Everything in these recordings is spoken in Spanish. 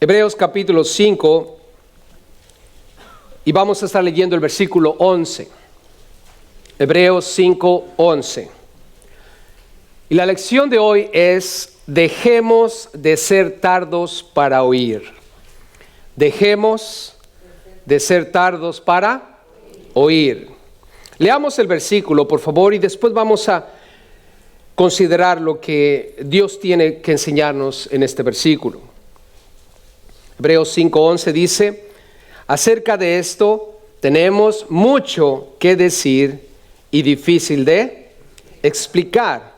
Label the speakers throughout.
Speaker 1: Hebreos capítulo 5, y vamos a estar leyendo el versículo 11. Hebreos 5, 11. Y la lección de hoy es: dejemos de ser tardos para oír. Dejemos de ser tardos para oír. Leamos el versículo, por favor, y después vamos a considerar lo que Dios tiene que enseñarnos en este versículo. Hebreos 5:11 dice: acerca de esto tenemos mucho que decir y difícil de explicar,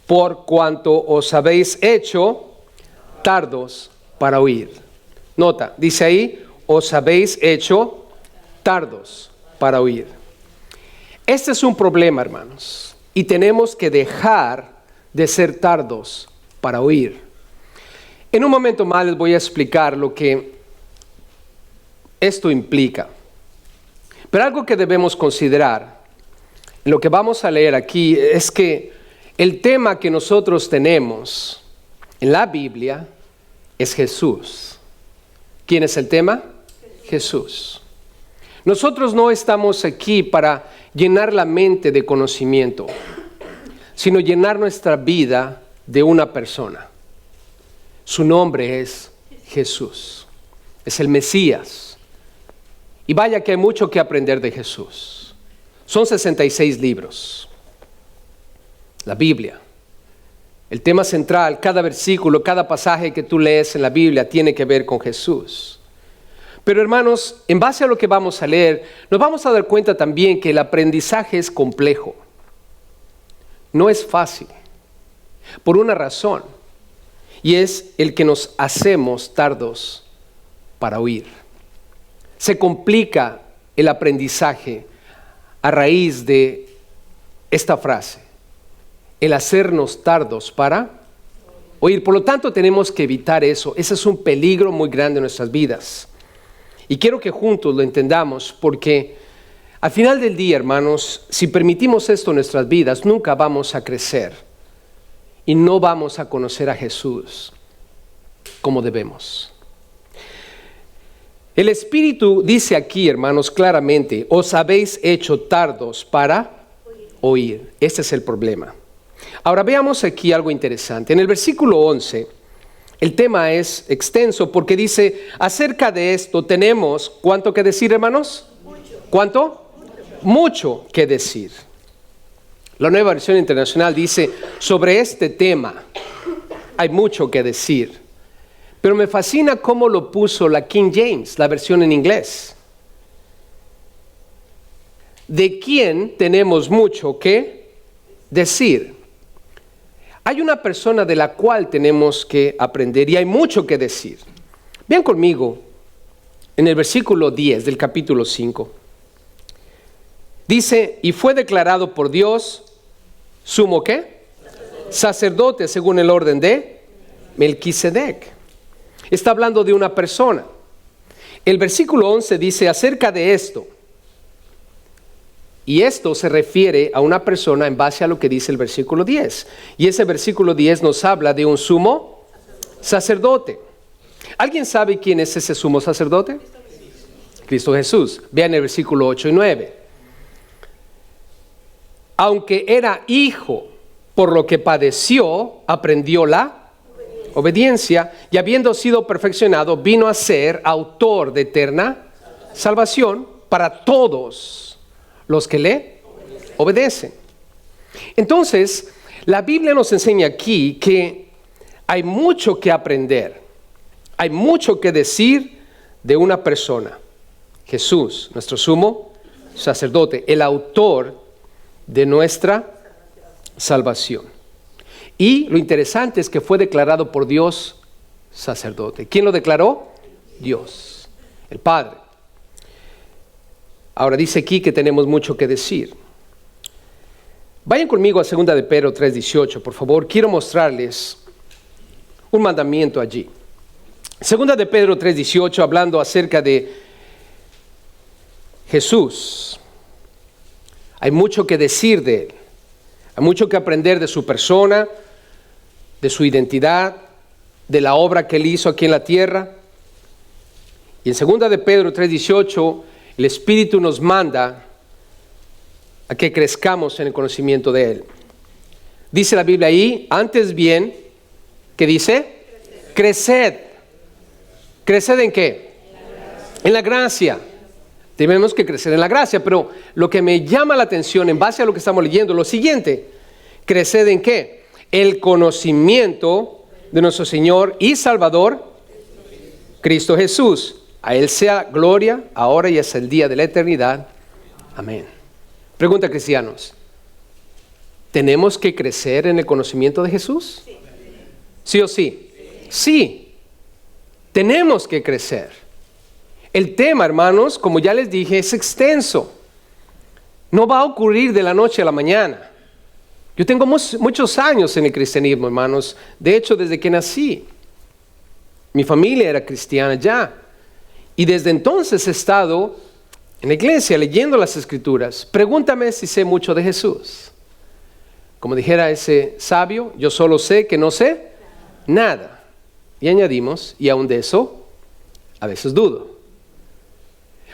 Speaker 1: por cuanto os habéis hecho tardos para oír. Nota, dice ahí: os habéis hecho tardos para oír. Este es un problema, hermanos, y tenemos que dejar de ser tardos para oír. En un momento más les voy a explicar lo que esto implica. Pero algo que debemos considerar, lo que vamos a leer aquí, es que el tema que nosotros tenemos en la Biblia es Jesús. ¿Quién es el tema? Jesús. Nosotros no estamos aquí para llenar la mente de conocimiento, sino llenar nuestra vida de una persona. Su nombre es Jesús. Es el Mesías. Y vaya que hay mucho que aprender de Jesús. Son 66 libros. La Biblia. El tema central, cada versículo, cada pasaje que tú lees en la Biblia tiene que ver con Jesús. Pero hermanos, en base a lo que vamos a leer, nos vamos a dar cuenta también que el aprendizaje es complejo. No es fácil. Por una razón. Y es el que nos hacemos tardos para oír. Se complica el aprendizaje a raíz de esta frase: el hacernos tardos para oír. Por lo tanto, tenemos que evitar eso. Ese es un peligro muy grande en nuestras vidas. Y quiero que juntos lo entendamos, porque al final del día, hermanos, si permitimos esto en nuestras vidas, nunca vamos a crecer. Y no vamos a conocer a Jesús como debemos. El Espíritu dice aquí, hermanos, claramente: os habéis hecho tardos para oír. Este es el problema. Ahora veamos aquí algo interesante. En el versículo 11, el tema es extenso porque dice: acerca de esto tenemos, ¿cuánto que decir, hermanos? Mucho. ¿Cuánto? Mucho que decir. La Nueva Versión Internacional dice: sobre este tema hay mucho que decir. Pero me fascina cómo lo puso la King James, la versión en inglés. ¿De quién tenemos mucho que decir? Hay una persona de la cual tenemos que aprender y hay mucho que decir. Vean conmigo en el versículo 10 del capítulo 5. Dice: y fue declarado por Dios sumo ¿qué? Sacerdote según el orden de Melquisedec. Está hablando de una persona. El versículo 11 dice acerca de esto. Y esto se refiere a una persona en base a lo que dice el versículo 10. Y ese versículo 10 nos habla de un sumo sacerdote. ¿Alguien sabe quién es ese sumo sacerdote? Cristo Jesús. Vean el versículo 8 y 9. Aunque era hijo, por lo que padeció, aprendió la obediencia, y habiendo sido perfeccionado, vino a ser autor de eterna salvación para todos los que le obedecen. Entonces, la Biblia nos enseña aquí que hay mucho que aprender, hay mucho que decir de una persona: Jesús, nuestro sumo sacerdote, el autor de nuestra salvación. Y lo interesante es que fue declarado por Dios sacerdote. ¿Quién lo declaró? Dios, el Padre. Ahora dice aquí que tenemos mucho que decir. Vayan conmigo a 2 de Pedro 3:18, por favor. Quiero mostrarles un mandamiento allí. 2 de Pedro 3:18, hablando acerca de Jesús. Hay mucho que decir de Él. Hay mucho que aprender de su persona, de su identidad, de la obra que Él hizo aquí en la tierra. Y en 2 de Pedro 3:18, el Espíritu nos manda a que crezcamos en el conocimiento de Él. Dice la Biblia ahí, antes bien, ¿qué dice? Creced. ¿Creced en qué? En la gracia. Tenemos que crecer en la gracia, pero lo que me llama la atención en base a lo que estamos leyendo es lo siguiente. ¿Creced en qué? El conocimiento de nuestro Señor y Salvador, Cristo Jesús. A Él sea gloria, ahora y hasta el día de la eternidad. Amén. Pregunta, cristianos. ¿Tenemos que crecer en el conocimiento de Jesús? ¿Sí o sí? Sí. Tenemos que crecer. El tema, hermanos, como ya les dije, es extenso. No va a ocurrir de la noche a la mañana. Yo tengo muchos años en el cristianismo, hermanos. De hecho, desde que nací. Mi familia era cristiana ya. Y desde entonces he estado en la iglesia leyendo las Escrituras. Pregúntame si sé mucho de Jesús. Como dijera ese sabio, yo solo sé que no sé nada. Y añadimos, y aún de eso, a veces dudo.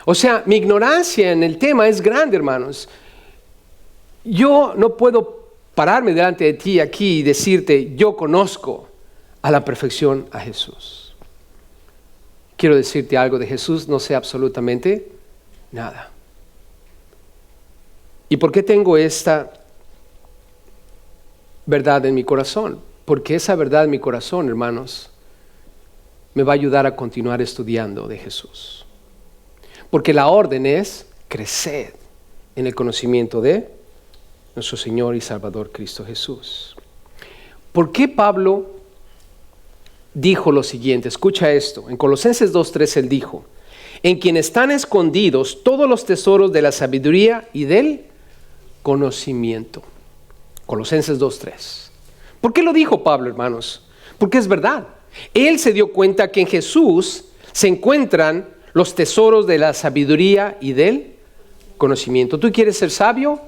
Speaker 1: O sea, mi ignorancia en el tema es grande, hermanos. Yo no puedo pararme delante de ti aquí y decirte, yo conozco a la perfección a Jesús. Quiero decirte algo de Jesús, no sé absolutamente nada. ¿Y por qué tengo esta verdad en mi corazón? Porque esa verdad en mi corazón, hermanos, me va a ayudar a continuar estudiando de Jesús. Porque la orden es crecer en el conocimiento de nuestro Señor y Salvador Cristo Jesús. ¿Por qué Pablo dijo lo siguiente? Escucha esto. En Colosenses 2:3 él dijo, en quien están escondidos todos los tesoros de la sabiduría y del conocimiento. Colosenses 2:3. ¿Por qué lo dijo Pablo, hermanos? Porque es verdad. Él se dio cuenta que en Jesús se encuentran los tesoros de la sabiduría y del conocimiento. ¿Tú quieres ser sabio?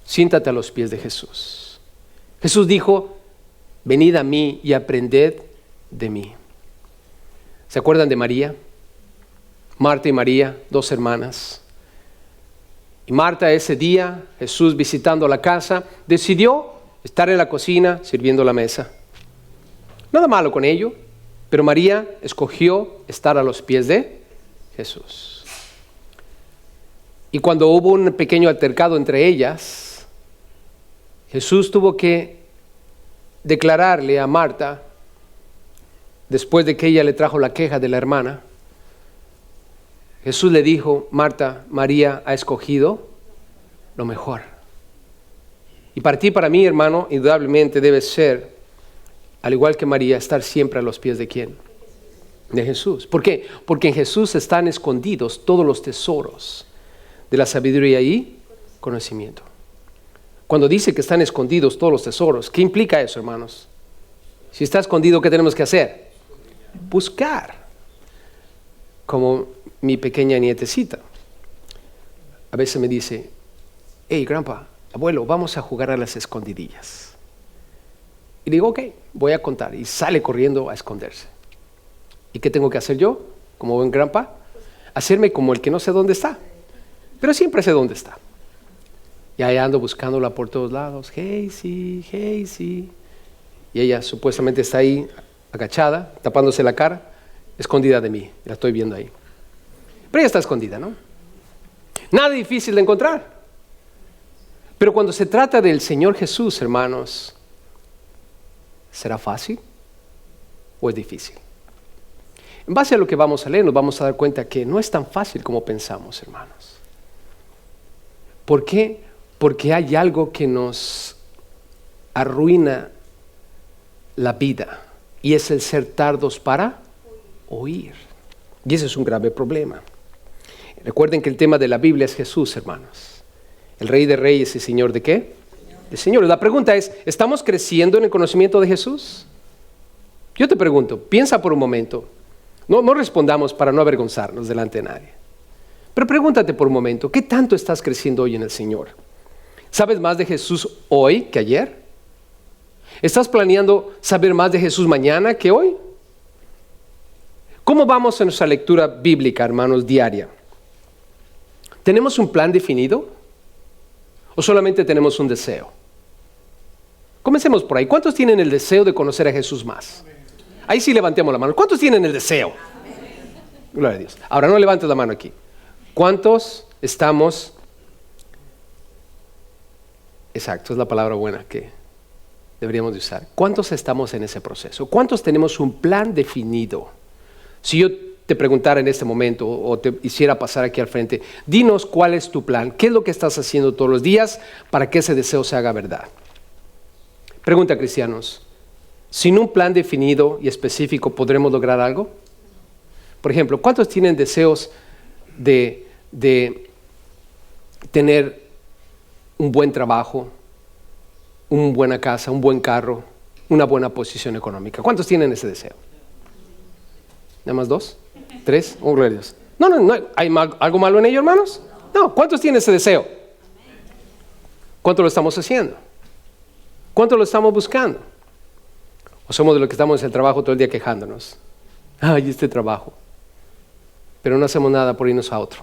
Speaker 1: Siéntate a los pies de Jesús. Jesús dijo, venid a mí y aprended de mí. ¿Se acuerdan de María? Marta y María, dos hermanas. Y Marta ese día, Jesús visitando la casa, decidió estar en la cocina sirviendo la mesa. Nada malo con ello, pero María escogió estar a los pies de Jesús. Y cuando hubo un pequeño altercado entre ellas, Jesús tuvo que declararle a Marta, después de que ella le trajo la queja de la hermana, Jesús le dijo, Marta, María ha escogido lo mejor. Y para ti, para mí, hermano, indudablemente debe ser, al igual que María, estar siempre a los pies de ¿quién? De Jesús. ¿Por qué? Porque en Jesús están escondidos todos los tesoros de la sabiduría y conocimiento. Cuando dice que están escondidos todos los tesoros, ¿qué implica eso, hermanos? Si está escondido, ¿qué tenemos que hacer? Buscar. Como mi pequeña nietecita. A veces me dice, hey, grandpa, abuelo, vamos a jugar a las escondidillas. Y digo, ok, voy a contar. Y sale corriendo a esconderse. ¿Y qué tengo que hacer yo, como buen grandpa? Hacerme como el que no sé dónde está. Pero siempre sé dónde está. Y ahí ando buscándola por todos lados. Hazy, Hazy. Y ella supuestamente está ahí agachada, tapándose la cara, escondida de mí. La estoy viendo ahí. Pero ella está escondida, ¿no? Nada difícil de encontrar. Pero cuando se trata del Señor Jesús, hermanos, ¿será fácil o es difícil? En base a lo que vamos a leer, nos vamos a dar cuenta que no es tan fácil como pensamos, hermanos. ¿Por qué? Porque hay algo que nos arruina la vida y es el ser tardos para oír. Y ese es un grave problema. Recuerden que el tema de la Biblia es Jesús, hermanos. El Rey de Reyes y Señor ¿de qué? De señores. La pregunta es, ¿estamos creciendo en el conocimiento de Jesús? Yo te pregunto, piensa por un momento. No respondamos para no avergonzarnos delante de nadie. Pero pregúntate por un momento, ¿qué tanto estás creciendo hoy en el Señor? ¿Sabes más de Jesús hoy que ayer? ¿Estás planeando saber más de Jesús mañana que hoy? ¿Cómo vamos en nuestra lectura bíblica, hermanos, diaria? ¿Tenemos un plan definido? ¿O solamente tenemos un deseo? Comencemos por ahí. ¿Cuántos tienen el deseo de conocer a Jesús más? Ahí sí levantemos la mano. ¿Cuántos tienen el deseo? Gloria a Dios. Ahora no levantes la mano aquí. ¿Cuántos estamos? Exacto, es la palabra buena que deberíamos de usar. ¿Cuántos estamos en ese proceso? ¿Cuántos tenemos un plan definido? Si yo te preguntara en este momento o te hiciera pasar aquí al frente, dinos cuál es tu plan, qué es lo que estás haciendo todos los días para que ese deseo se haga verdad. Pregunta, cristianos, ¿sin un plan definido y específico podremos lograr algo? Por ejemplo, ¿cuántos tienen deseos de tener un buen trabajo, una buena casa, un buen carro, una buena posición económica? ¿Cuántos tienen ese deseo? ¿Nada más 2? 3, oh, gloria a Dios. No, ¿hay algo malo en ello, hermanos? No, ¿cuántos tienen ese deseo? ¿Cuánto lo estamos haciendo? ¿Cuánto lo estamos buscando? ¿O somos de los que estamos en el trabajo todo el día quejándonos? Ay, este trabajo. Pero no hacemos nada por irnos a otro.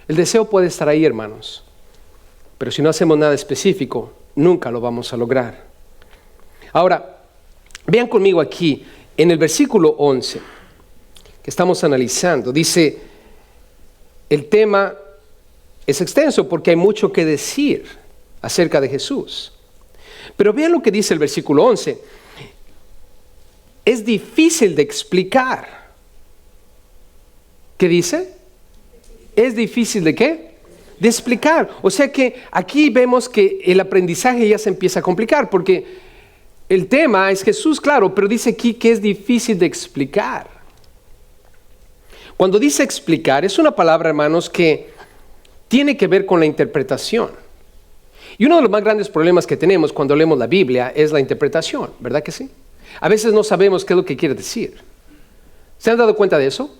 Speaker 1: El deseo puede estar ahí, hermanos. Pero si no hacemos nada específico, nunca lo vamos a lograr. Ahora, vean conmigo aquí, en el versículo 11, que estamos analizando, dice, el tema es extenso porque hay mucho que decir acerca de Jesús. Pero vean lo que dice el versículo 11. Es difícil de explicar. ¿Qué dice? ¿Es difícil de qué? De explicar. O sea que aquí vemos que el aprendizaje ya se empieza a complicar porque el tema es Jesús, claro, pero dice aquí que es difícil de explicar. Cuando dice explicar, es una palabra, hermanos, que tiene que ver con la interpretación. Y uno de los más grandes problemas que tenemos cuando leemos la Biblia es la interpretación, ¿verdad que sí? A veces no sabemos qué es lo que quiere decir. ¿Se han dado cuenta de eso?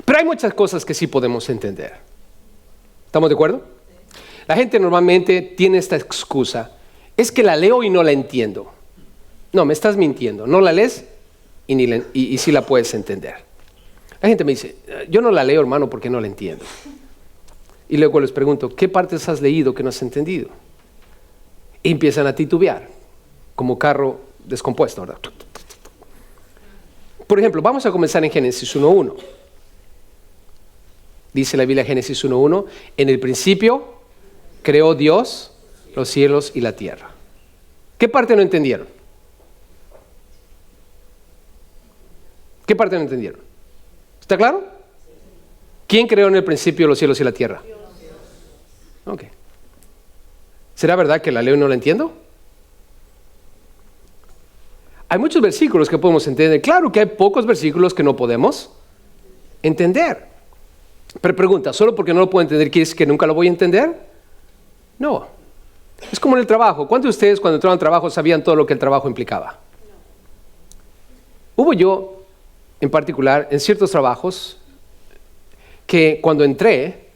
Speaker 1: Pero hay muchas cosas que sí podemos entender. ¿Estamos de acuerdo? La gente normalmente tiene esta excusa. Es que la leo y no la entiendo. No, me estás mintiendo. No la lees y sí la puedes entender. La gente me dice, yo no la leo, hermano, porque no la entiendo. Y luego les pregunto, ¿qué partes has leído que no has entendido? Y empiezan a titubear, como carro descompuesto, ¿verdad? Por ejemplo, vamos a comenzar en Génesis 1:1. Dice la Biblia, Génesis 1:1, en el principio creó Dios los cielos y la tierra. ¿Qué parte no entendieron? ¿Qué parte no entendieron? ¿Está claro? ¿Quién creó en el principio los cielos y la tierra? Ok. ¿Será verdad que la leo y no la entiendo? Hay muchos versículos que podemos entender. Claro que hay pocos versículos que no podemos entender. Pero pregunta, ¿solo porque no lo puedo entender quiere decir que nunca lo voy a entender? No. Es como en el trabajo. ¿Cuántos de ustedes cuando entraron al trabajo sabían todo lo que el trabajo implicaba? Hubo yo, en particular, en ciertos trabajos, que cuando entré,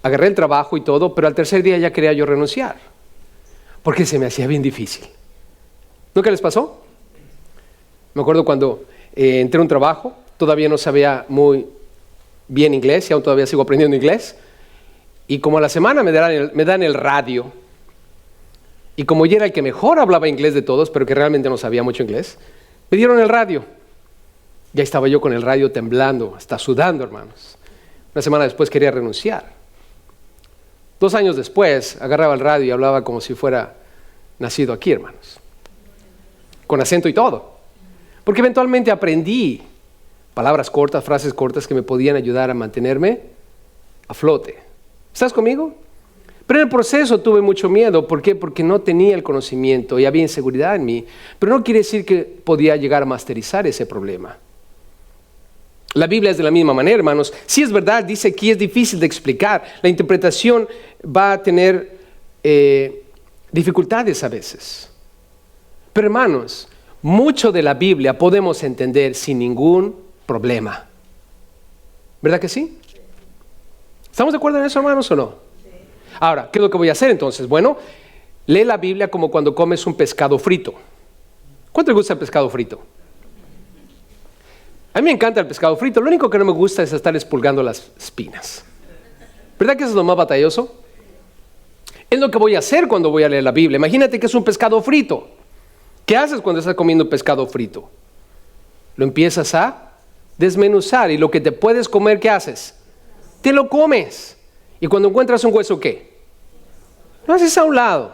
Speaker 1: agarré el trabajo y todo, pero al tercer día ya quería yo renunciar, porque se me hacía bien difícil. ¿Nunca les pasó? Me acuerdo cuando entré a un trabajo, todavía no sabía muy bien inglés, y aún todavía sigo aprendiendo inglés, y como a la semana me dan el radio, y como yo era el que mejor hablaba inglés de todos, pero que realmente no sabía mucho inglés, me dieron el radio. Ya estaba yo con el radio temblando, hasta sudando, hermanos. Una semana después quería renunciar. 2 años después agarraba el radio y hablaba como si fuera nacido aquí, hermanos. Con acento y todo. Porque eventualmente aprendí palabras cortas, frases cortas que me podían ayudar a mantenerme a flote. ¿Estás conmigo? Pero en el proceso tuve mucho miedo. ¿Por qué? Porque no tenía el conocimiento y había inseguridad en mí. Pero no quiere decir que podía llegar a masterizar ese problema. La Biblia es de la misma manera, hermanos. Si es verdad, dice aquí es difícil de explicar. La interpretación va a tener dificultades a veces. Pero hermanos, mucho de la Biblia podemos entender sin ningún problema. ¿Verdad que sí? ¿Estamos de acuerdo en eso, hermanos, o no? Ahora, ¿qué es lo que voy a hacer entonces? Bueno, lee la Biblia como cuando comes un pescado frito. ¿Cuánto te gusta el pescado frito? A mí me encanta el pescado frito, lo único que no me gusta es estar expulgando las espinas. ¿Verdad que eso es lo más batalloso? Es lo que voy a hacer cuando voy a leer la Biblia. Imagínate que es un pescado frito. ¿Qué haces cuando estás comiendo pescado frito? Lo empiezas a desmenuzar y lo que te puedes comer, ¿qué haces? Te lo comes. Y cuando encuentras un hueso, ¿qué? Lo haces a un lado.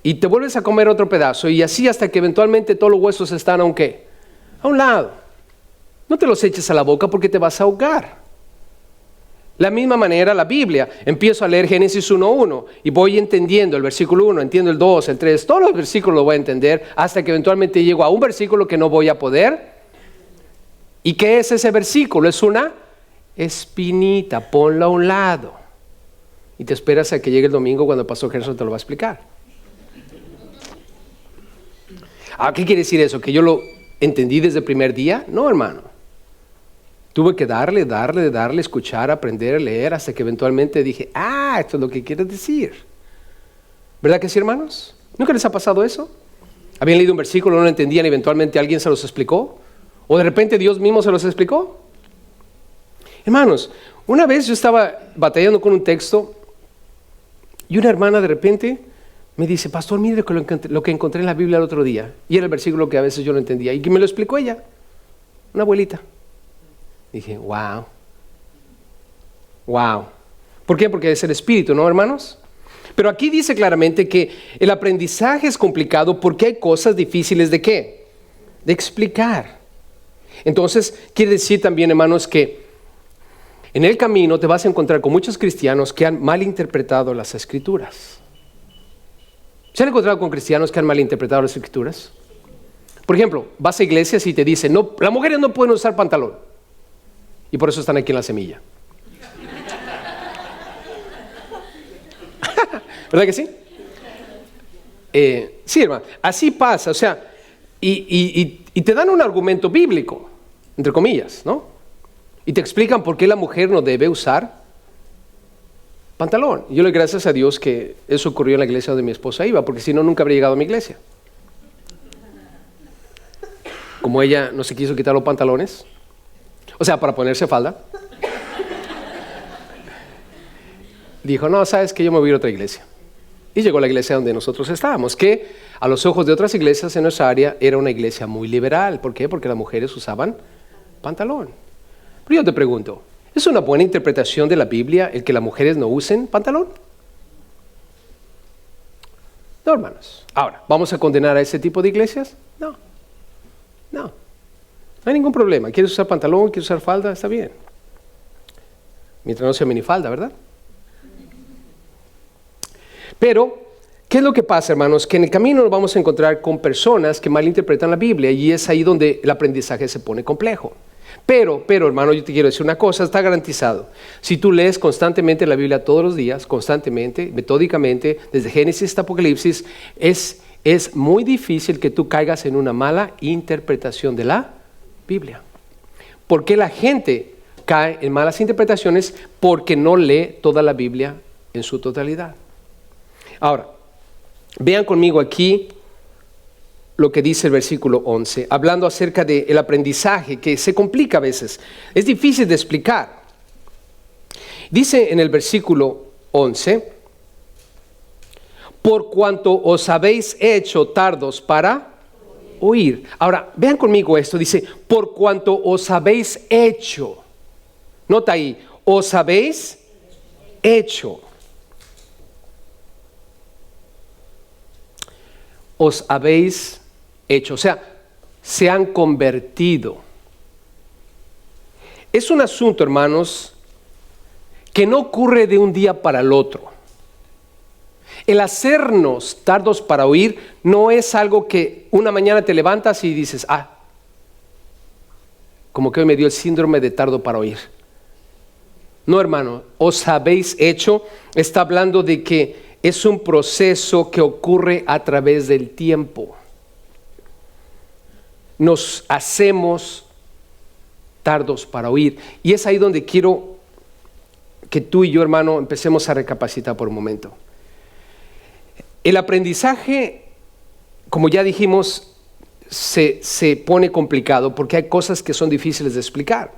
Speaker 1: Y te vuelves a comer otro pedazo y así hasta que eventualmente todos los huesos están a un ¿qué? A un lado. No te los eches a la boca porque te vas a ahogar. La misma manera la Biblia, empiezo a leer Génesis 1:1 y voy entendiendo el versículo 1, entiendo el 2, el 3, todos los versículos los voy a entender hasta que eventualmente llego a un versículo que no voy a poder. ¿Y qué es ese versículo? Es una espinita, ponla a un lado. Y te esperas a que llegue el domingo cuando el pastor Gerson te lo va a explicar. ¿Qué quiere decir eso? ¿Que yo lo entendí desde el primer día? No, hermano. Tuve que darle, escuchar, aprender, leer, hasta que eventualmente dije, esto es lo que quieres decir. ¿Verdad que sí, hermanos? ¿Nunca les ha pasado eso? ¿Habían leído un versículo, no lo entendían y eventualmente alguien se los explicó? ¿O de repente Dios mismo se los explicó? Hermanos, una vez yo estaba batallando con un texto y una hermana de repente me dice, pastor, mire lo que encontré en la Biblia el otro día. Y era el versículo que a veces yo no entendía y que me lo explicó ella, una abuelita. Dije, wow. ¿Por qué? Porque es el Espíritu, ¿no, hermanos? Pero aquí dice claramente que el aprendizaje es complicado porque hay cosas difíciles ¿de qué? De explicar. Entonces, quiere decir también, hermanos, que en el camino te vas a encontrar con muchos cristianos que han malinterpretado las Escrituras. ¿Se han encontrado con cristianos que han malinterpretado las Escrituras? Por ejemplo, vas a iglesias y te dicen, no, las mujeres no pueden usar pantalón. Y por eso están aquí en la semilla. ¿Verdad que sí? Sí, hermano. Así pasa. O sea, y te dan un argumento bíblico, entre comillas, ¿no? Y te explican por qué la mujer no debe usar pantalón. Y yo le doy gracias a Dios que eso ocurrió en la iglesia donde mi esposa iba, porque si no, nunca habría llegado a mi iglesia. Como ella no se quiso quitar los pantalones, o sea, para ponerse falda, dijo, no, sabes que yo me voy a ir a otra iglesia. Y llegó a la iglesia donde nosotros estábamos, que a los ojos de otras iglesias en nuestra área era una iglesia muy liberal. ¿Por qué? Porque las mujeres usaban pantalón. Pero yo te pregunto, ¿es una buena interpretación de la Biblia el que las mujeres no usen pantalón? No, hermanos. Ahora, ¿vamos a condenar a ese tipo de iglesias? No. No hay ningún problema. ¿Quieres usar pantalón? ¿Quieres usar falda? Está bien. Mientras no sea minifalda, ¿verdad? Pero, ¿qué es lo que pasa, hermanos? Que en el camino nos vamos a encontrar con personas que malinterpretan la Biblia y es ahí donde el aprendizaje se pone complejo. Pero, hermano, yo te quiero decir una cosa, está garantizado. Si tú lees constantemente la Biblia todos los días, constantemente, metódicamente, desde Génesis hasta Apocalipsis, es muy difícil que tú caigas en una mala interpretación de la Biblia. ¿Por qué la gente cae en malas interpretaciones? Porque no lee toda la Biblia en su totalidad. Ahora, vean conmigo aquí lo que dice el versículo 11, hablando acerca del aprendizaje que se complica a veces, es difícil de explicar. Dice en el versículo 11, por cuanto os habéis hecho tardos para oír. Ahora, vean conmigo esto, dice, por cuanto os habéis hecho. Nota ahí, os habéis hecho. Os habéis hecho, o sea, se han convertido. Es un asunto, hermanos, que no ocurre de un día para el otro. El hacernos tardos para oír no es algo que una mañana te levantas y dices, como que hoy me dio el síndrome de tardo para oír. No, hermano, os habéis hecho, está hablando de que es un proceso que ocurre a través del tiempo. Nos hacemos tardos para oír. Y es ahí donde quiero que tú y yo, hermano, empecemos a recapacitar por un momento. El aprendizaje, como ya dijimos, se pone complicado porque hay cosas que son difíciles de explicar.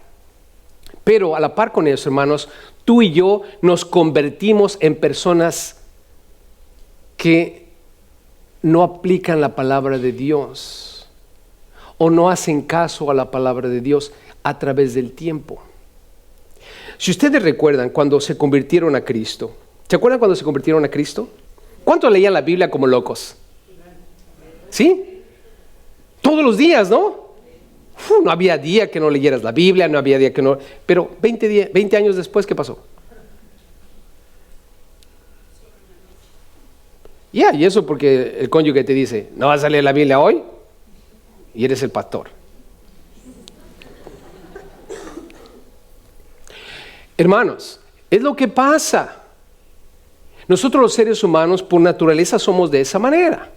Speaker 1: Pero a la par con eso, hermanos, tú y yo nos convertimos en personas que no aplican la palabra de Dios o no hacen caso a la palabra de Dios a través del tiempo. Si ustedes recuerdan cuando se convirtieron a Cristo, ¿se acuerdan cuando se convirtieron a Cristo? ¿Cuántos leían la Biblia como locos? ¿Sí? Todos los días, ¿no? No había día que no leyeras la Biblia, no había día que no... Pero 20 años después, ¿qué pasó? Y eso porque el cónyuge te dice, ¿no vas a leer la Biblia hoy? Y eres el pastor. Hermanos, es lo que pasa. Nosotros los seres humanos por naturaleza somos de esa manera.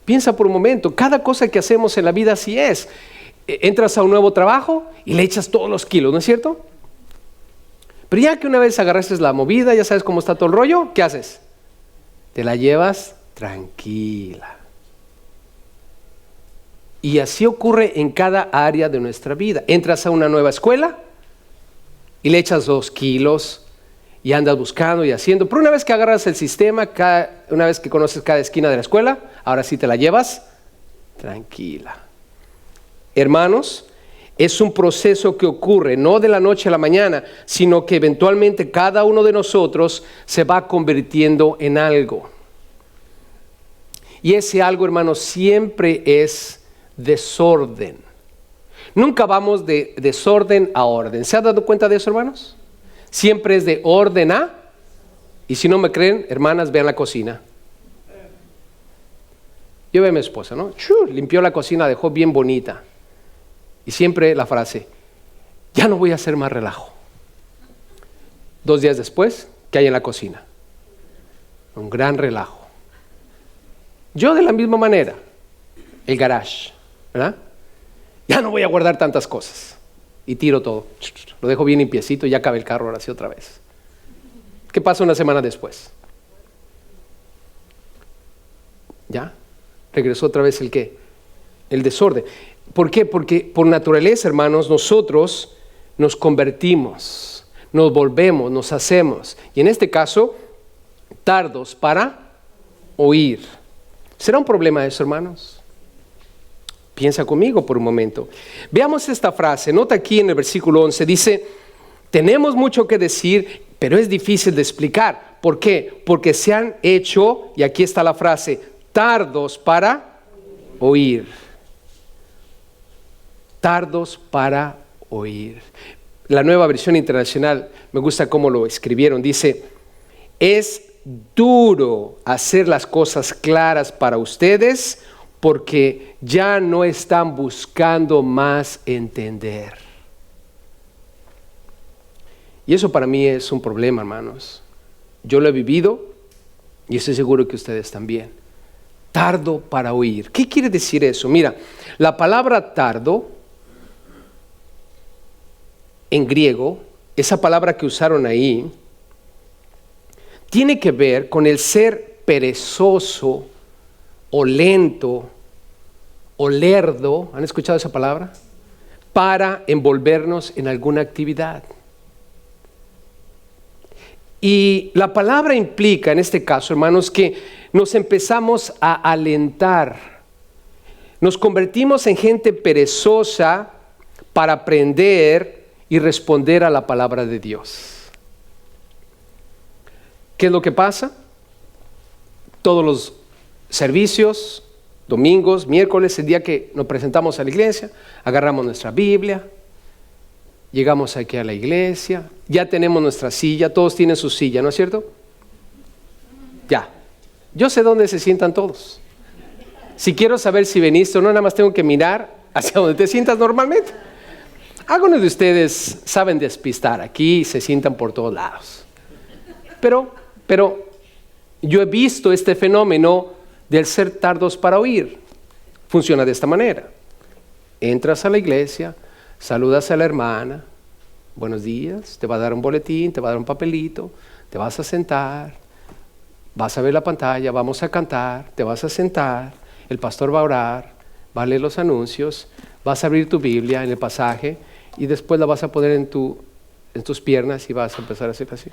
Speaker 1: Piensa por un momento, cada cosa que hacemos en la vida así es. Entras a un nuevo trabajo y le echas todos los kilos, ¿no es cierto? Pero ya que una vez agarraste la movida, ya sabes cómo está todo el rollo, ¿qué haces? Te la llevas tranquila. Y así ocurre en cada área de nuestra vida. Entras a una nueva escuela y le echas 2 kilos y andas buscando y haciendo. Pero una vez que agarras el sistema, una vez que conoces cada esquina de la escuela, ahora sí te la llevas tranquila. Hermanos, es un proceso que ocurre no de la noche a la mañana, sino que eventualmente cada uno de nosotros se va convirtiendo en algo. Y ese algo, hermanos, siempre es desorden. Nunca vamos de desorden a orden. ¿Se han dado cuenta de eso, hermanos? Siempre es de orden a... Y si no me creen, hermanas, vean la cocina. Yo veo a mi esposa, ¿no? Limpió la cocina, dejó bien bonita. Y siempre la frase, ya no voy a hacer más relajo. 2 días después, ¿qué hay en la cocina? Un gran relajo. Yo de la misma manera, el garage, ¿verdad? Ya no voy a guardar tantas cosas. Y tiro todo. Lo dejo bien limpiecito y ya cabe el carro ahora sí otra vez. ¿Qué pasa una semana después? ¿Ya? Regresó otra vez el ¿qué? El desorden. ¿Por qué? Porque por naturaleza, hermanos, nosotros nos convertimos, nos volvemos, nos hacemos. Y en este caso, tardos para oír. ¿Será un problema eso, hermanos? Piensa conmigo por un momento. Veamos esta frase. Nota aquí en el versículo 11. Dice, tenemos mucho que decir, pero es difícil de explicar. ¿Por qué? Porque se han hecho, y aquí está la frase, tardos para oír. Tardos para oír. La Nueva Versión Internacional, me gusta cómo lo escribieron. Dice, es duro hacer las cosas claras para ustedes porque ya no están buscando más entender. Y eso para mí es un problema, hermanos. Yo lo he vivido y estoy seguro que ustedes también. Tardo para oír. ¿Qué quiere decir eso? Mira, la palabra tardo en griego, esa palabra que usaron ahí, tiene que ver con el ser perezoso o lento o lerdo, ¿han escuchado esa palabra? Para envolvernos en alguna actividad. Y la palabra implica, en este caso, hermanos, que nos empezamos a alentar. Nos convertimos en gente perezosa para aprender y responder a la palabra de Dios. ¿Qué es lo que pasa? Todos los servicios, domingos, miércoles, el día que nos presentamos a la iglesia, agarramos nuestra Biblia, llegamos aquí a la iglesia, ya tenemos nuestra silla, todos tienen su silla, ¿no es cierto? Ya, yo sé dónde se sientan todos. Si quiero saber si veniste o no, nada más tengo que mirar hacia donde te sientas normalmente. Algunos de ustedes saben despistar aquí y se sientan por todos lados. Pero yo he visto este fenómeno del ser tardos para oír. Funciona de esta manera. Entras a la iglesia, saludas a la hermana, buenos días, te va a dar un boletín, te va a dar un papelito, te vas a sentar, vas a ver la pantalla, vamos a cantar, te vas a sentar, el pastor va a orar, va a leer los anuncios, vas a abrir tu Biblia en el pasaje y después la vas a poner en tus piernas y vas a empezar a hacer así.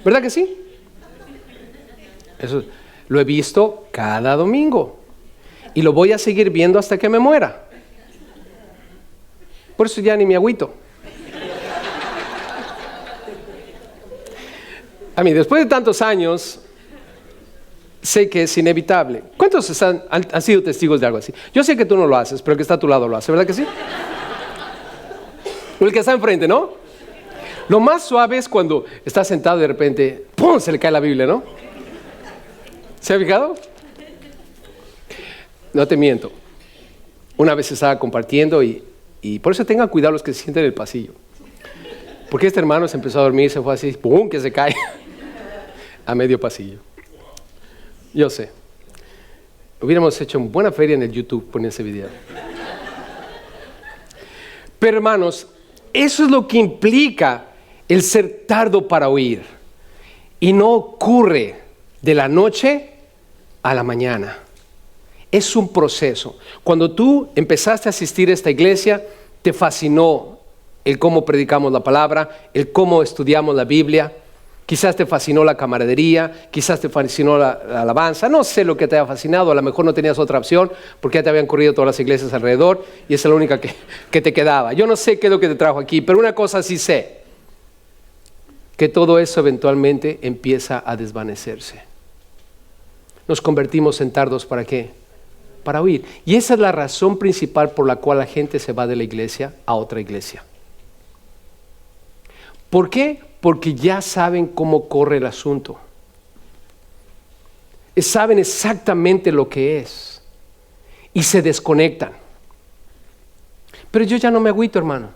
Speaker 1: ¿Verdad que sí? Eso lo he visto cada domingo y lo voy a seguir viendo hasta que me muera. Por eso ya ni me agüito. A mí, después de tantos años, sé que es inevitable. ¿Cuántos han sido testigos de algo así? Yo sé que tú no lo haces, pero el que está a tu lado lo hace, ¿verdad que sí? O el que está enfrente, ¿no? Lo más suave es cuando está sentado y de repente, ¡pum!, se le cae la Biblia, ¿no? ¿Se ha fijado? No te miento. Una vez estaba compartiendo y por eso tengan cuidado los que se sienten en el pasillo. Porque este hermano se empezó a dormir, se fue así, ¡pum!, que se cae a medio pasillo. Yo sé. Hubiéramos hecho una buena feria en el YouTube con ese video. Pero hermanos, eso es lo que implica el ser tardo para oír. Y no ocurre de la noche a la mañana. Es un proceso. Cuando tú empezaste a asistir a esta iglesia, te fascinó el cómo predicamos la palabra, el cómo estudiamos la Biblia. Quizás te fascinó la camaradería, quizás te fascinó la alabanza. No sé lo que te haya fascinado, a lo mejor no tenías otra opción porque ya te habían corrido todas las iglesias alrededor y esa es la única que te quedaba. Yo no sé qué es lo que te trajo aquí, pero una cosa sí sé, que todo eso eventualmente empieza a desvanecerse. Nos convertimos en tardos ¿para qué? Para oír. Y esa es la razón principal por la cual la gente se va de la iglesia a otra iglesia. ¿Por qué? Porque ya saben cómo corre el asunto. Saben exactamente lo que es. Y se desconectan. Pero yo ya no me agüito, hermano.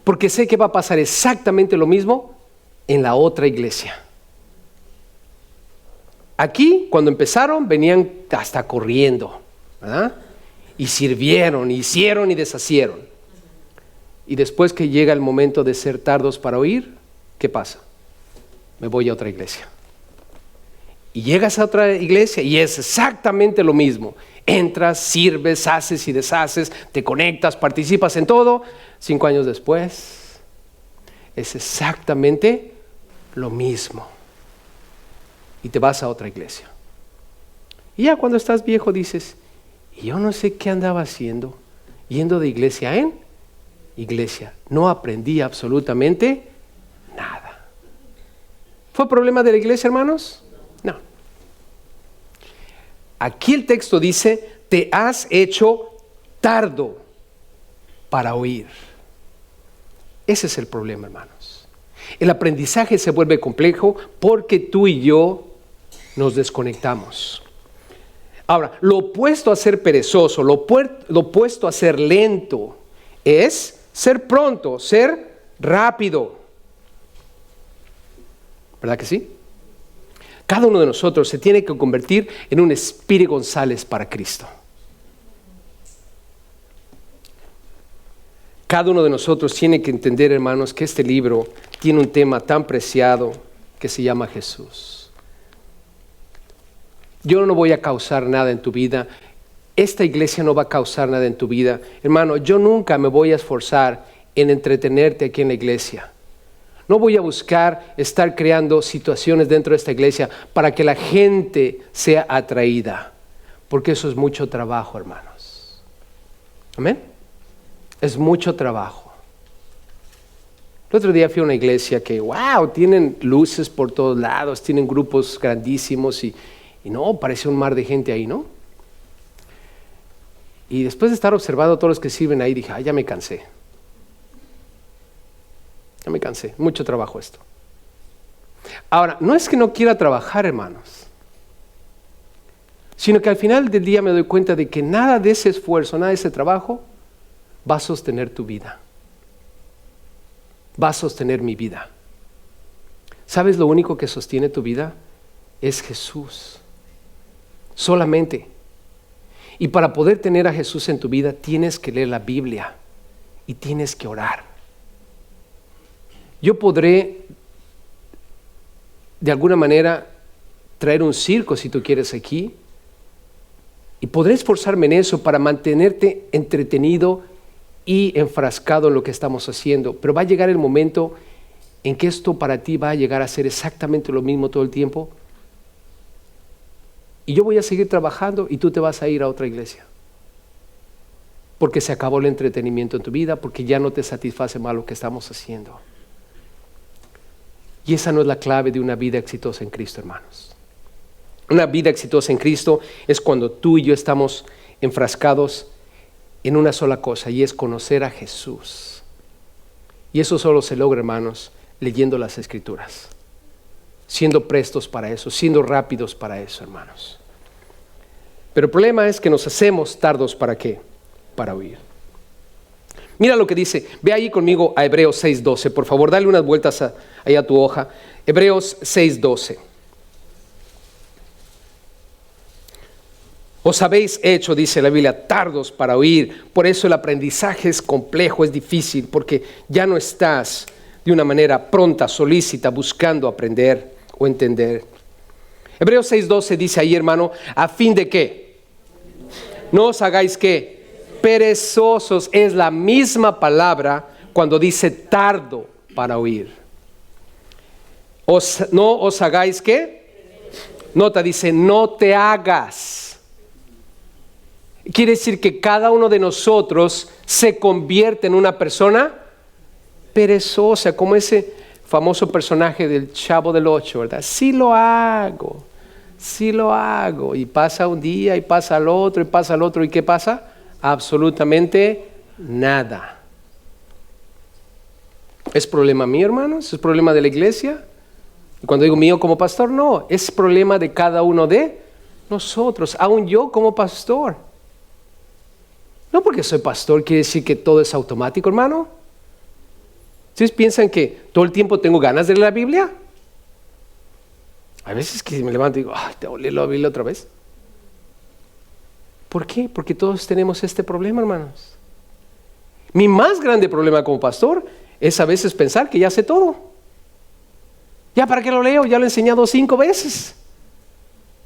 Speaker 1: Porque sé que va a pasar exactamente lo mismo en la otra iglesia. Aquí, cuando empezaron, venían hasta corriendo, ¿verdad? Y sirvieron, hicieron y deshacieron. Y después que llega el momento de ser tardos para oír, ¿qué pasa? Me voy a otra iglesia. Y llegas a otra iglesia y es exactamente lo mismo. Entras, sirves, haces y deshaces, te conectas, participas en todo. 5 años después, es exactamente lo mismo. Y te vas a otra iglesia. Y ya cuando estás viejo dices, y yo no sé qué andaba haciendo, yendo de iglesia en iglesia. No aprendí absolutamente nada. ¿Fue problema de la iglesia, hermanos? No. Aquí el texto dice, te has hecho tardo para oír. Ese es el problema, hermanos. El aprendizaje se vuelve complejo porque tú y yo nos desconectamos. Ahora, lo opuesto a ser perezoso, lo opuesto a ser lento, es ser pronto, ser rápido. ¿Verdad que sí? Cada uno de nosotros se tiene que convertir en un Speedy González para Cristo. Cada uno de nosotros tiene que entender, hermanos, que este libro tiene un tema tan preciado que se llama Jesús. Yo no voy a causar nada en tu vida. Esta iglesia no va a causar nada en tu vida. Hermano, yo nunca me voy a esforzar en entretenerte aquí en la iglesia. No voy a buscar estar creando situaciones dentro de esta iglesia para que la gente sea atraída. Porque eso es mucho trabajo, hermanos. ¿Amén? Es mucho trabajo. El otro día fui a una iglesia que, wow, tienen luces por todos lados, tienen grupos grandísimos y no, parece un mar de gente ahí, ¿no? Y después de estar observando a todos los que sirven ahí, dije, ya me cansé. Ya me cansé, mucho trabajo esto. Ahora, no es que no quiera trabajar, hermanos, sino que al final del día me doy cuenta de que nada de ese esfuerzo, nada de ese trabajo va a sostener tu vida. Va a sostener mi vida. ¿Sabes lo único que sostiene tu vida? Es Jesús. Solamente. Y para poder tener a Jesús en tu vida tienes que leer la Biblia y tienes que orar. Yo podré de alguna manera traer un circo si tú quieres aquí. Y podré esforzarme en eso para mantenerte entretenido y enfrascado en lo que estamos haciendo. Pero va a llegar el momento en que esto para ti va a llegar a ser exactamente lo mismo todo el tiempo. Y yo voy a seguir trabajando y tú te vas a ir a otra iglesia. Porque se acabó el entretenimiento en tu vida, porque ya no te satisface más lo que estamos haciendo. Y esa no es la clave de una vida exitosa en Cristo, hermanos. Una vida exitosa en Cristo es cuando tú y yo estamos enfrascados en una sola cosa, y es conocer a Jesús. Y eso solo se logra, hermanos, leyendo las Escrituras, siendo prestos para eso, siendo rápidos para eso, hermanos. Pero el problema es que nos hacemos tardos, ¿para qué? Para oír. Mira lo que dice, ve ahí conmigo a Hebreos 6:12, por favor, dale unas vueltas ahí a tu hoja. Hebreos 6:12. Os habéis hecho, dice la Biblia, tardos para oír. Por eso el aprendizaje es complejo, es difícil, porque ya no estás de una manera pronta, solícita, buscando aprender o entender. Hebreos 6:12 dice ahí, hermano, a fin de que no os hagáis que perezosos. Es la misma palabra cuando dice tardo para oír. No os hagáis que. Nota, dice no te hagas. Quiere decir que cada uno de nosotros se convierte en una persona perezosa, como ese famoso personaje del Chavo del Ocho, ¿verdad? Sí lo hago. Y pasa un día, y pasa al otro, ¿y qué pasa? Absolutamente nada. ¿Es problema mío, hermanos? ¿Es problema de la iglesia? Y cuando digo mío como pastor, no, es problema de cada uno de nosotros, aún yo como pastor. No porque soy pastor quiere decir que todo es automático, hermano. ¿Ustedes piensan que todo el tiempo tengo ganas de leer la Biblia? A veces que me levanto y digo, ay, tengo que leer la Biblia otra vez. ¿Por qué? Porque todos tenemos este problema, hermanos. Mi más grande problema como pastor es a veces pensar que ya sé todo. ¿Ya para qué lo leo? Ya lo he enseñado 5 veces.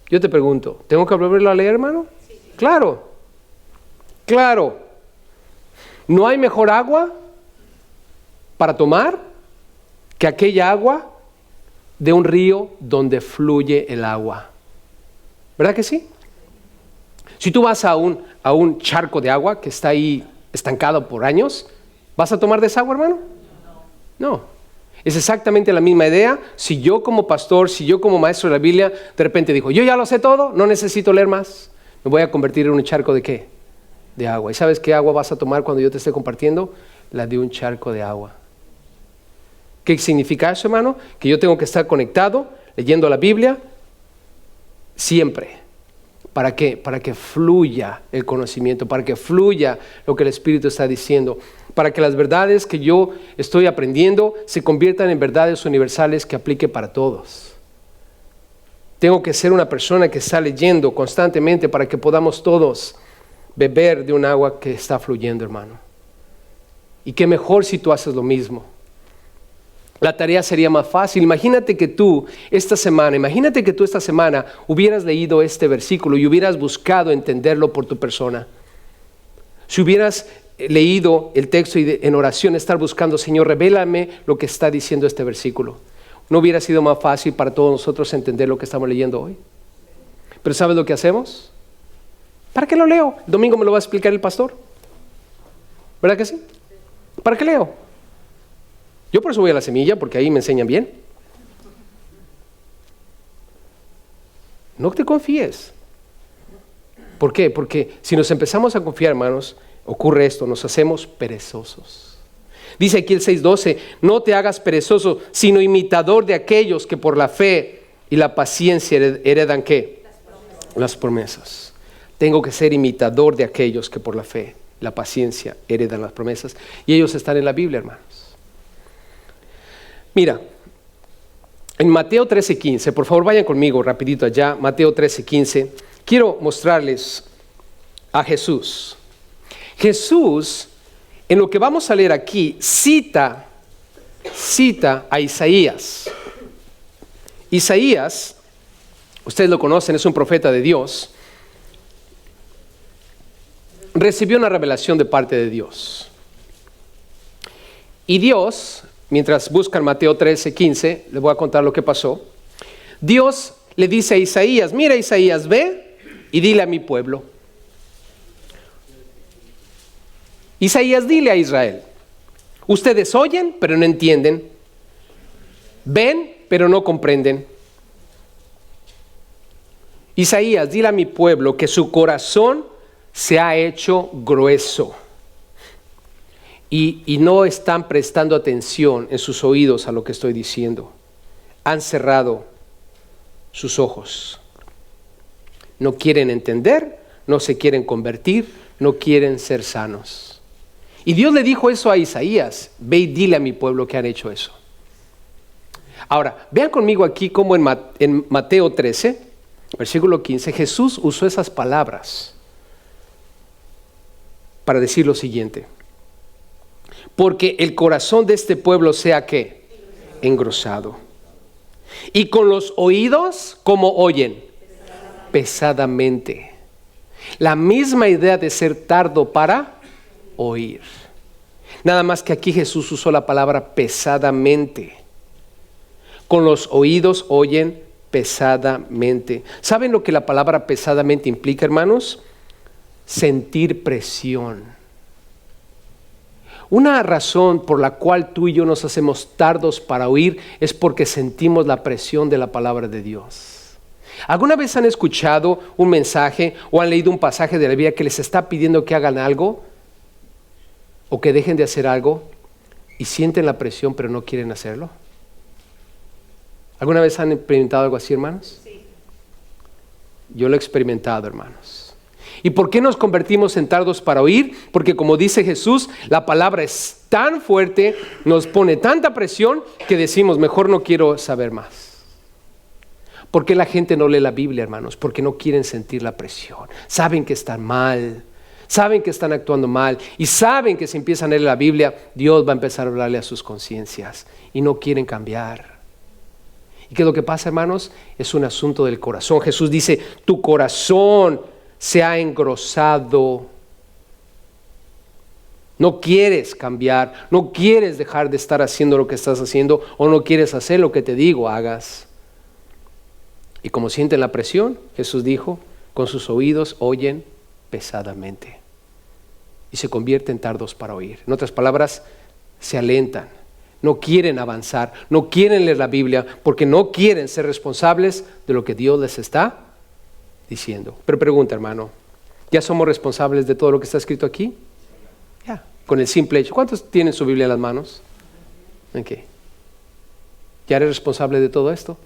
Speaker 1: Yo te pregunto, ¿tengo que volverlo a leer, hermano? Sí. Claro. ¿No hay mejor agua para tomar que aquella agua de un río donde fluye el agua? ¿Verdad que sí? Si tú vas a un charco de agua que está ahí estancado por años, ¿vas a tomar de esa agua, hermano? No. Es exactamente la misma idea. Si yo como pastor, si yo como maestro de la Biblia, de repente digo, yo ya lo sé todo, no necesito leer más, me voy a convertir en un charco ¿de qué? De agua. ¿Y sabes qué agua vas a tomar cuando yo te esté compartiendo? La de un charco de agua. ¿Qué significa eso, hermano? Que yo tengo que estar conectado, leyendo la Biblia, siempre. ¿Para qué? Para que fluya el conocimiento, para que fluya lo que el Espíritu está diciendo, para que las verdades que yo estoy aprendiendo se conviertan en verdades universales que aplique para todos. Tengo que ser una persona que está leyendo constantemente para que podamos todos beber de un agua que está fluyendo, hermano. Y qué mejor si tú haces lo mismo. La tarea sería más fácil. Imagínate que tú esta semana hubieras leído este versículo y hubieras buscado entenderlo por tu persona. Si hubieras leído el texto y en oración estar buscando, Señor, revélame lo que está diciendo este versículo. ¿No hubiera sido más fácil para todos nosotros entender lo que estamos leyendo hoy? Pero ¿sabes lo que hacemos? ¿Para qué lo leo? El domingo me lo va a explicar el pastor. ¿Verdad que sí? ¿Para qué leo? Yo por eso voy a la semilla, porque ahí me enseñan bien. No te confíes. ¿Por qué? Porque si nos empezamos a confiar, hermanos, ocurre esto, nos hacemos perezosos. Dice aquí el 6:12, no te hagas perezoso, sino imitador de aquellos que por la fe y la paciencia heredan ¿qué? Las promesas. Tengo que ser imitador de aquellos que por la fe, la paciencia, heredan las promesas. Y ellos están en la Biblia, hermanos. Mira, en Mateo 13:15, por favor vayan conmigo rapidito allá, Mateo 13:15. Quiero mostrarles a Jesús. Jesús, en lo que vamos a leer aquí, cita a Isaías. Isaías ustedes lo conocen, es un profeta de Dios, recibió una revelación de parte de Dios. Y Dios, mientras buscan Mateo 13:15, les voy a contar lo que pasó. Dios le dice a Isaías, mira Isaías, ve y dile a mi pueblo. Isaías, dile a Israel, ustedes oyen, pero no entienden. Ven, pero no comprenden. Isaías, dile a mi pueblo que su corazón se ha hecho grueso y no están prestando atención en sus oídos a lo que estoy diciendo. Han cerrado sus ojos. No quieren entender, no se quieren convertir, no quieren ser sanos. Y Dios le dijo eso a Isaías, ve y dile a mi pueblo que han hecho eso. Ahora, vean conmigo aquí cómo en Mateo 13, versículo 15, Jesús usó esas palabras para decir lo siguiente. Porque el corazón de este pueblo sea ¿qué? Engrosado. Y con los oídos, ¿cómo oyen? Pesadamente. La misma idea de ser tardo para oír. Nada más que aquí Jesús usó la palabra pesadamente. Con los oídos oyen pesadamente. ¿Saben lo que la palabra pesadamente implica, hermanos? Sentir presión. Una razón por la cual tú y yo nos hacemos tardos para oír es porque sentimos la presión de la palabra de Dios. ¿Alguna vez han escuchado un mensaje o han leído un pasaje de la Biblia que les está pidiendo que hagan algo o que dejen de hacer algo y sienten la presión pero no quieren hacerlo? ¿Alguna vez han experimentado algo así, hermanos? Sí. Yo lo he experimentado, hermanos. ¿Y por qué nos convertimos en tardos para oír? Porque como dice Jesús, la palabra es tan fuerte, nos pone tanta presión que decimos, mejor no quiero saber más. ¿Por qué la gente no lee la Biblia, hermanos? Porque no quieren sentir la presión. Saben que están mal, saben que están actuando mal y saben que si empiezan a leer la Biblia, Dios va a empezar a hablarle a sus conciencias y no quieren cambiar. ¿Y qué es lo que pasa, hermanos? Es un asunto del corazón. Jesús dice, tu corazón se ha engrosado. No quieres cambiar, no quieres dejar de estar haciendo lo que estás haciendo o no quieres hacer lo que te digo hagas. Y como sienten la presión, Jesús dijo, con sus oídos oyen pesadamente y se convierten tardos para oír. En otras palabras, se alentan. No quieren avanzar, no quieren leer la Biblia porque no quieren ser responsables de lo que Dios les está diciendo. Pero pregunta, hermano, ¿ya somos responsables de todo lo que está escrito aquí? Ya, con el simple hecho. ¿Cuántos tienen su Biblia en las manos? ¿En qué? ¿Ya eres responsable de todo esto?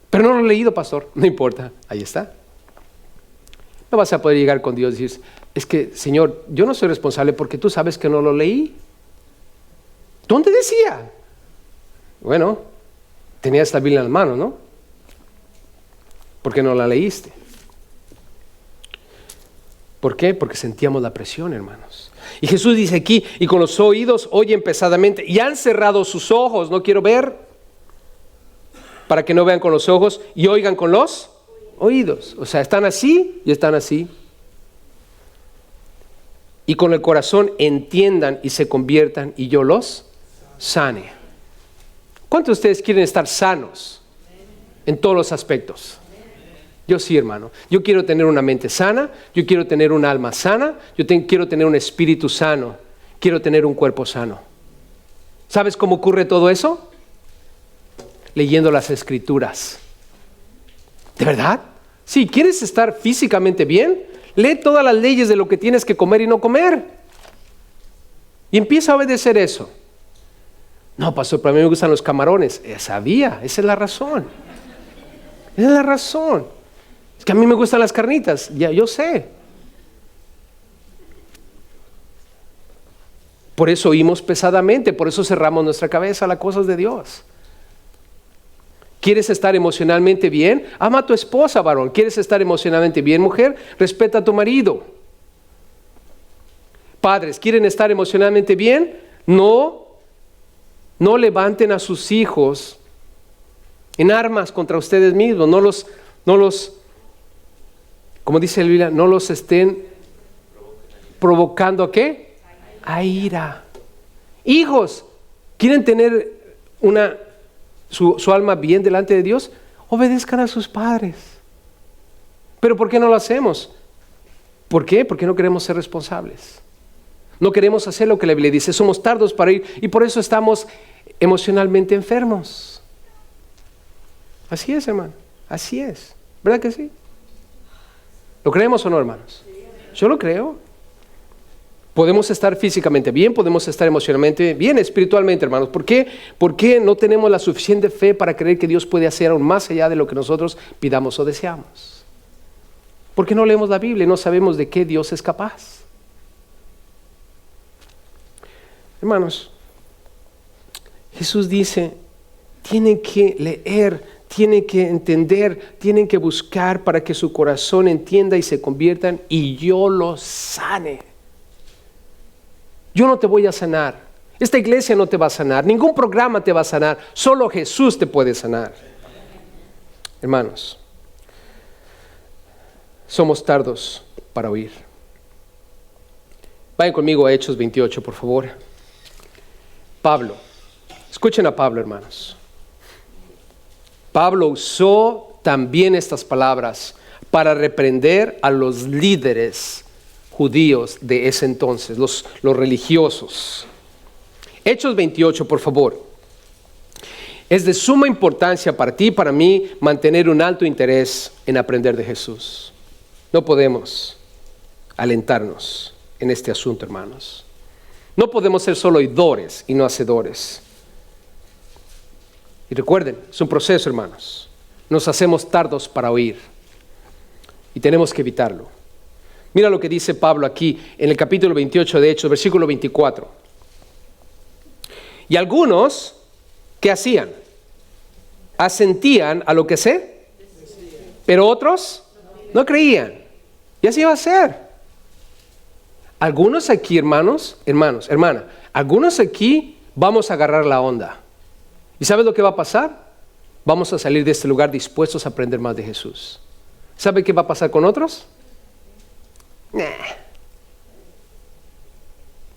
Speaker 1: Pero no lo he leído, pastor. No importa, ahí está. No vas a poder llegar con Dios y decir, es que, Señor, yo no soy responsable porque tú sabes que no lo leí. ¿Dónde decía? Bueno, tenías la Biblia en la mano, ¿no? ¿Por qué no la leíste? ¿Por qué? Porque sentíamos la presión, hermanos. Y Jesús dice aquí, y con los oídos oyen pesadamente, y han cerrado sus ojos, no quiero ver, para que no vean con los ojos y oigan con los oídos. O sea, están así y están así. Y con el corazón entiendan y se conviertan y yo los sane. ¿Cuántos de ustedes quieren estar sanos en todos los aspectos? Yo sí, hermano. Yo quiero tener una mente sana, yo quiero tener un alma sana, quiero tener un espíritu sano, quiero tener un cuerpo sano. ¿Sabes cómo ocurre todo eso? Leyendo las Escrituras. ¿De verdad? Si quieres estar físicamente bien, lee todas las leyes de lo que tienes que comer y no comer. Y empieza a obedecer eso. No, pastor, para mí me gustan los camarones. Sabía, esa es la razón. Esa es la razón. Es que a mí me gustan las carnitas, ya yo sé. Por eso oímos pesadamente, por eso cerramos nuestra cabeza a las cosas de Dios. ¿Quieres estar emocionalmente bien? Ama a tu esposa, varón. ¿Quieres estar emocionalmente bien, mujer? Respeta a tu marido. Padres, ¿quieren estar emocionalmente bien? No levanten a sus hijos en armas contra ustedes mismos. No los, como dice la Biblia, no los estén provocando ¿a qué? A ira. Hijos, ¿quieren tener su alma bien delante de Dios? Obedezcan a sus padres. ¿Pero por qué no lo hacemos? ¿Por qué? Porque no queremos ser responsables. No queremos hacer lo que la Biblia dice. Somos tardos para ir y por eso estamos emocionalmente enfermos. Así es, hermano. Así es. ¿Verdad que sí? ¿Lo creemos o no, hermanos? Yo lo creo. Podemos estar físicamente bien, podemos estar emocionalmente bien, espiritualmente, hermanos. ¿Por qué? ¿Por qué no tenemos la suficiente fe para creer que Dios puede hacer aún más allá de lo que nosotros pidamos o deseamos? ¿Por qué no leemos la Biblia y no sabemos de qué Dios es capaz? Hermanos, Jesús dice, tienen que leer, tienen que entender, tienen que buscar para que su corazón entienda y se conviertan y yo los sane. Yo no te voy a sanar. Esta iglesia no te va a sanar. Ningún programa te va a sanar. Solo Jesús te puede sanar. Hermanos, somos tardos para oír. Vayan conmigo a Hechos 28, por favor. Pablo. Escuchen a Pablo, hermanos. Pablo usó también estas palabras para reprender a los líderes judíos de ese entonces, los religiosos. Hechos 28, por favor. Es de suma importancia para ti y para mí mantener un alto interés en aprender de Jesús. No podemos alentarnos en este asunto, hermanos. No podemos ser solo oidores y no hacedores. Y recuerden, es un proceso, hermanos. Nos hacemos tardos para oír y tenemos que evitarlo. Mira lo que dice Pablo aquí en el capítulo 28 de Hechos, versículo 24. Y algunos, ¿qué hacían? Asentían a lo que sé, pero otros no creían. Y así va a ser. Algunos aquí, hermanos, algunos aquí vamos a agarrar la onda. ¿Y sabes lo que va a pasar? Vamos a salir de este lugar dispuestos a aprender más de Jesús. ¿Sabe qué va a pasar con otros?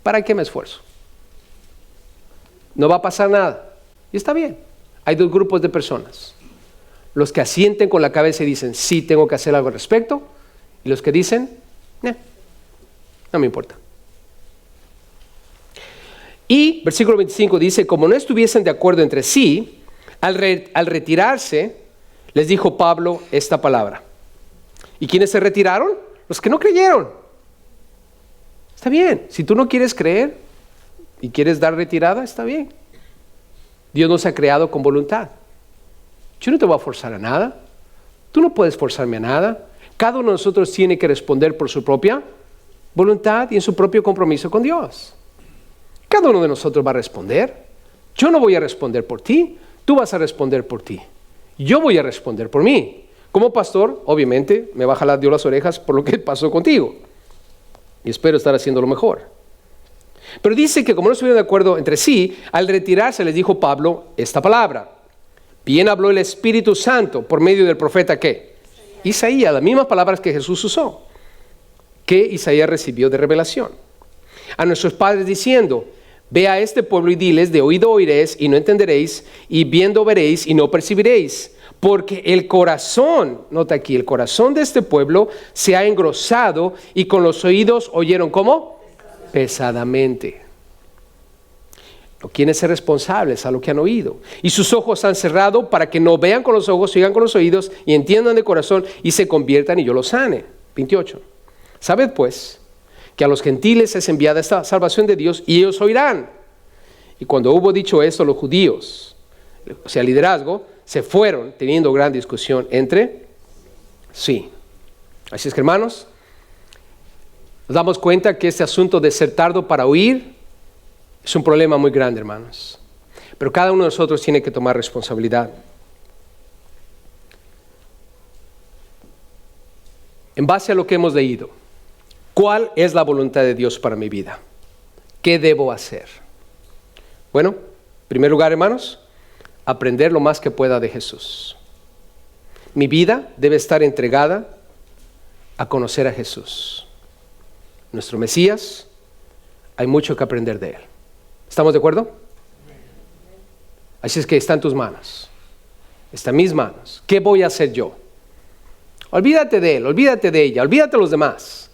Speaker 1: ¿Para qué me esfuerzo? No va a pasar nada. Y está bien. Hay dos grupos de personas. Los que asienten con la cabeza y dicen, sí, tengo que hacer algo al respecto. Y los que dicen, no me importa. Y versículo 25 dice, como no estuviesen de acuerdo entre sí, al retirarse, les dijo Pablo esta palabra. ¿Y quiénes se retiraron? Los que no creyeron. Está bien, si tú no quieres creer y quieres dar retirada, está bien. Dios nos ha creado con voluntad. Yo no te voy a forzar a nada. Tú no puedes forzarme a nada. Cada uno de nosotros tiene que responder por su propia voluntad y en su propio compromiso con Dios. Cada uno de nosotros va a responder. Yo no voy a responder por ti, tú vas a responder por ti. Yo voy a responder por mí. Como pastor, obviamente, me va a jalar Dios las orejas por lo que pasó contigo. Y espero estar haciendo lo mejor. Pero dice que como no estuvieron de acuerdo entre sí, al retirarse les dijo Pablo esta palabra. Bien habló el Espíritu Santo por medio del profeta ¿qué? Isaías, las mismas palabras que Jesús usó, que Isaías recibió de revelación. A nuestros padres diciendo, ve a este pueblo y diles, de oído oiréis y no entenderéis, y viendo veréis y no percibiréis. Porque el corazón, nota aquí, el corazón de este pueblo se ha engrosado y con los oídos oyeron ¿cómo? Pesadamente. No quieren ser responsables a lo que han oído. Y sus ojos han cerrado para que no vean con los ojos, oigan con los oídos y entiendan de corazón y se conviertan y yo los sane. 28. Sabed pues que a los gentiles es enviada esta salvación de Dios y ellos oirán. Y cuando hubo dicho esto, los judíos, o sea, el liderazgo, se fueron teniendo gran discusión entre sí. Así es que, hermanos, nos damos cuenta que este asunto de ser tardo para oír es un problema muy grande, hermanos. Pero cada uno de nosotros tiene que tomar responsabilidad. En base a lo que hemos leído, ¿cuál es la voluntad de Dios para mi vida? ¿Qué debo hacer? Bueno, en primer lugar, hermanos, aprender lo más que pueda de Jesús. Mi vida debe estar entregada a conocer a Jesús. Nuestro Mesías, hay mucho que aprender de Él. ¿Estamos de acuerdo? Así es que está en tus manos. Está en mis manos. ¿Qué voy a hacer yo? Olvídate de él, olvídate de ella, olvídate de los demás.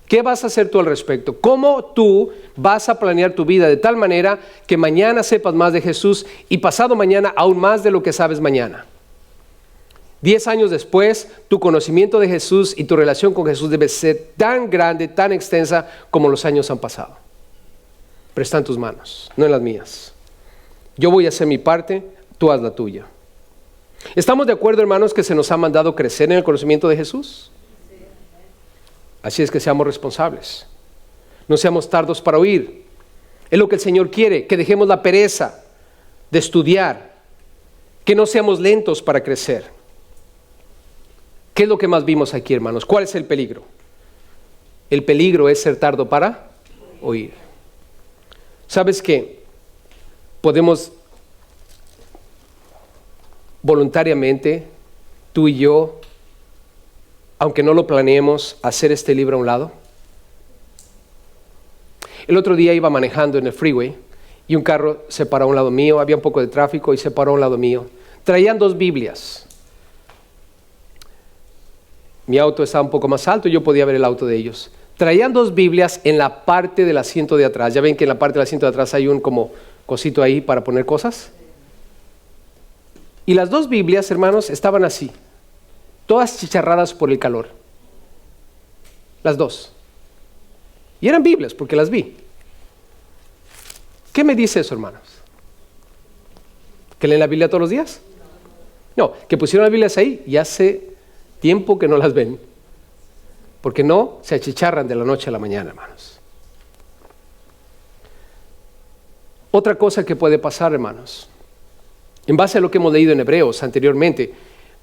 Speaker 1: ¿Qué vas a hacer tú al respecto? ¿Cómo tú vas a planear tu vida de tal manera que mañana sepas más de Jesús y pasado mañana aún más de lo que sabes mañana? 10 años después, tu conocimiento de Jesús y tu relación con Jesús debe ser tan grande, tan extensa como los años han pasado. Pero está en tus manos, no en las mías. Yo voy a hacer mi parte, tú haz la tuya. ¿Estamos de acuerdo, hermanos, que se nos ha mandado crecer en el conocimiento de Jesús? Así es que seamos responsables. No seamos tardos para oír. Es lo que el Señor quiere, que dejemos la pereza de estudiar, que no seamos lentos para crecer. ¿Qué es lo que más vimos aquí, hermanos? ¿Cuál es el peligro? El peligro es ser tardo para oír. ¿Sabes qué? Podemos voluntariamente, tú y yo, aunque no lo planeemos, hacer este libro a un lado. El otro día iba manejando en el freeway y un carro se paró a un lado mío, había un poco de tráfico y se paró a un lado mío. Traían 2 Biblias. Mi auto estaba un poco más alto y yo podía ver el auto de ellos. Traían 2 Biblias en la parte del asiento de atrás. Ya ven que en la parte del asiento de atrás hay un como cosito ahí para poner cosas. Y las 2 Biblias, hermanos, estaban así, todas chicharradas por el calor. Las 2. Y eran Biblias porque las vi. ¿Qué me dice eso, hermanos? ¿Que leen la Biblia todos los días? No, que pusieron las Biblias ahí y hace tiempo que no las ven. Porque no se achicharran de la noche a la mañana, hermanos. Otra cosa que puede pasar, hermanos, en base a lo que hemos leído en Hebreos anteriormente,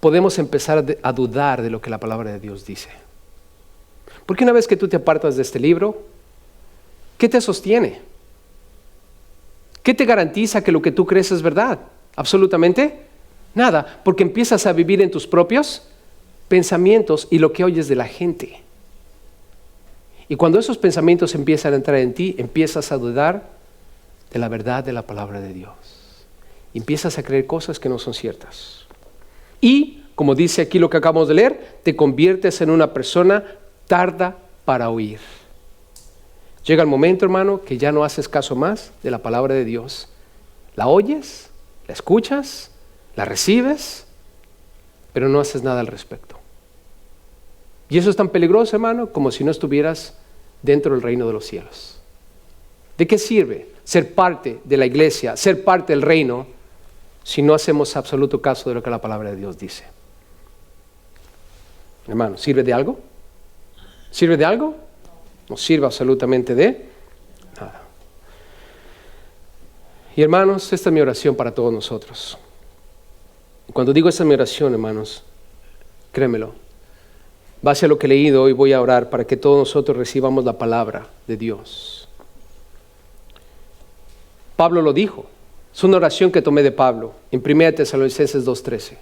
Speaker 1: podemos empezar a dudar de lo que la palabra de Dios dice. Porque una vez que tú te apartas de este libro, ¿qué te sostiene? ¿Qué te garantiza que lo que tú crees es verdad? Absolutamente nada, porque empiezas a vivir en tus propios pensamientos y lo que oyes de la gente. Y cuando esos pensamientos empiezan a entrar en ti, empiezas a dudar de la verdad de la palabra de Dios. Empiezas a creer cosas que no son ciertas. Y, como dice aquí lo que acabamos de leer, te conviertes en una persona tarda para oír. Llega el momento, hermano, que ya no haces caso más de la palabra de Dios. La oyes, la escuchas, la recibes, pero no haces nada al respecto. Y eso es tan peligroso, hermano, como si no estuvieras dentro del reino de los cielos. ¿De qué sirve ser parte de la iglesia, ser parte del reino, si no hacemos absoluto caso de lo que la palabra de Dios dice? Hermano, ¿sirve de algo? ¿Sirve de algo? No sirve absolutamente de nada. Y hermanos, esta es mi oración para todos nosotros. Cuando digo esta es mi oración, hermanos, créemelo, base a lo que he leído hoy voy a orar para que todos nosotros recibamos la palabra de Dios. Pablo lo dijo, es una oración que tomé de Pablo en 1 Tesalonicenses 2:13.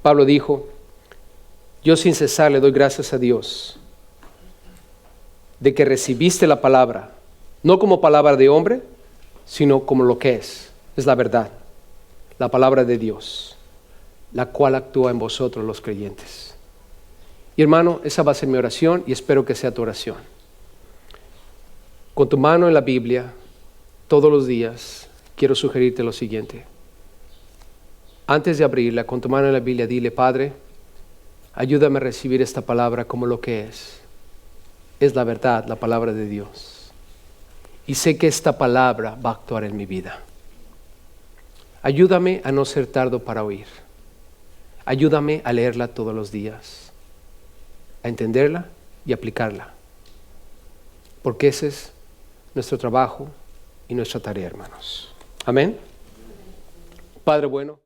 Speaker 1: Pablo dijo: yo sin cesar le doy gracias a Dios de que recibiste la palabra, no como palabra de hombre, sino como lo que es la verdad, la palabra de Dios, la cual actúa en vosotros los creyentes. Y hermano, esa va a ser mi oración y espero que sea tu oración. Con tu mano en la Biblia, todos los días, quiero sugerirte lo siguiente. Antes de abrirla, con tu mano en la Biblia, dile: Padre, ayúdame a recibir esta palabra como lo que es. Es la verdad, la palabra de Dios. Y sé que esta palabra va a actuar en mi vida. Ayúdame a no ser tardo para oír. Ayúdame a leerla todos los días, a entenderla y aplicarla. Porque ese es nuestro trabajo y nuestra tarea, hermanos. Amén. Padre bueno.